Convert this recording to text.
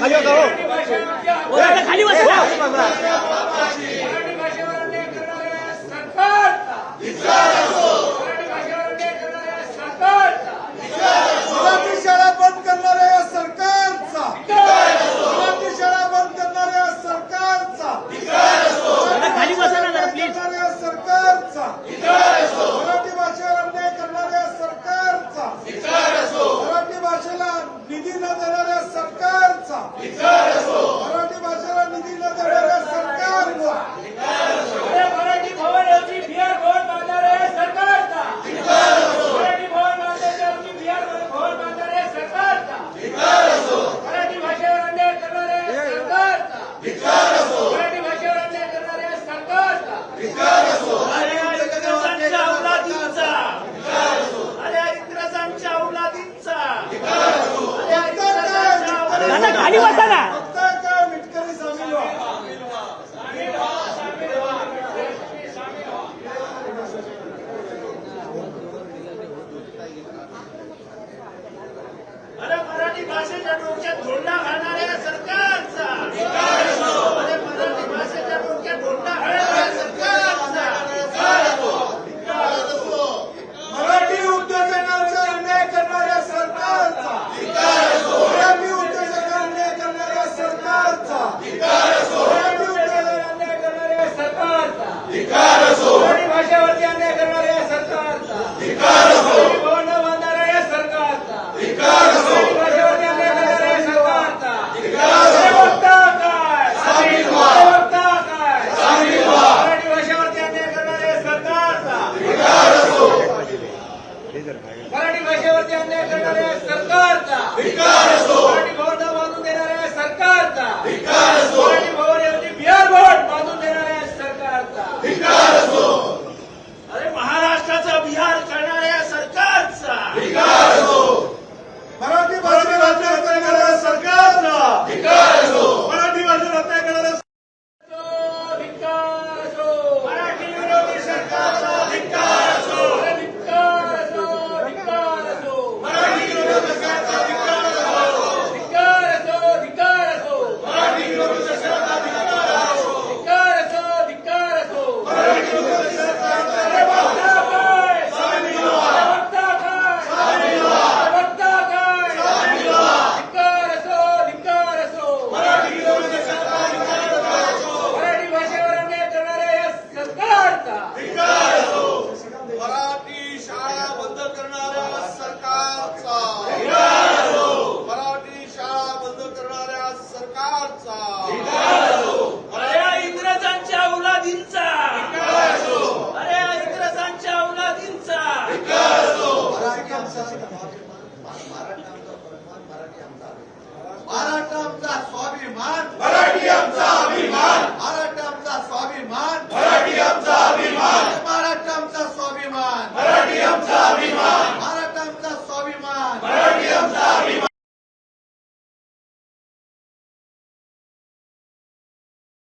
खाली होता हो खाली बसा मराठी भाषेवर अन्याय करणाऱ्या सरकारचा मराठी शाळा बंद करणाऱ्या या सरकारचा मराठी शाळा बंद करणाऱ्या या सरकारचा खाली बसा ना जरा प्लीज करणाऱ्या सरकारचा मराठी भाषेवर अन्याय करणाऱ्या सरकारचा मराठी भाषेला निधी न देणाऱ्या सरकारचा मराठी भाषेला निधी न देणाऱ्या सरकारचा मराठी भवन ऐवजी बिहार भवन बांधणाऱ्या सरकारचा मराठी भवन बांधण्याच्या ऐवजी बिहार भवन बांधणाऱ्या सरकारचा मराठी भाषेवर अन्याय करणाऱ्या सरकारचा मराठी भाषेवर अन्याय करणाऱ्या सरकारचा इंग्रजांच्या औलादींचा इंग्रजांच्या औलादींचा खाली बसा ना काय मिटकरी सामील व्हा मराठी भाषेच्या डोक्यात धोंडा घालणाऱ्या सरकारचा मराठी भाषेच्या डोक्यात धोंडा घालणाऱ्या सरकारचा मराठी उद्योजकांचा अन्याय करणाऱ्या सरकारचा मराठी उद्योजकांना अन्याय करणाऱ्या सरकारचा मराठी उद्योगावर अन्याय करणाऱ्या सरकारचा मराठी भाषेवरती अन्याय करणाऱ्या सरकारचा मराठी भवन बांधणाऱ्या सरकारचा मराठी भाषेवरती अन्याय करणाऱ्या सरकारचा हे बघता काय बघता काय मराठी भाषेवरती अन्याय करणाऱ्या सरकारचा मराठी भाषेवरती अन्याय करणाऱ्या सरकारचा मराठी भवन बांधून देणाऱ्या सरकारचा मराठी भवन ऐवजी बिहार भवन बांधून देणाऱ्या सरकारचा अरे महाराष्ट्राचा बिहार करणाऱ्या सरकारचा मराठी भाषेवर अन्याय करणाऱ्या सरकारचा मराठी भाषेवर अन्याय करणाऱ्या धिक्कार असो मराठी विरोधी सरकारचा धिक्कार असो धिक्कार असो धिक्कार असो मराठी विरोधी सरकारचा धिक्कार असो धिक्कार असो धिक्कार असो मराठी विरोधी सरकारचा धिक्कार असो धिक्कार असो धिक्कार असो मराठी विरोधी सरकारचा अरे बघता काय सामील व्हा अरे बघता काय सामील व्हा अरे बघता काय सामील व्हा धिक्कार असो धिक्कार असो मराठी विरोधी सरकारचा धिक्कार असो मराठी भाषेवर अन्याय करणाऱ्या या सरकारचा धिक्कार असो मराठी शाळा बंद करणाऱ्या सरकारचा धिक्कार असो मराठी शाळा बंद करणाऱ्या सरकारचा अरे इंग्रजांच्या औलादींचा अरे इंग्रजांच्या औलादींचा मराठी आमचा मराठी आमदार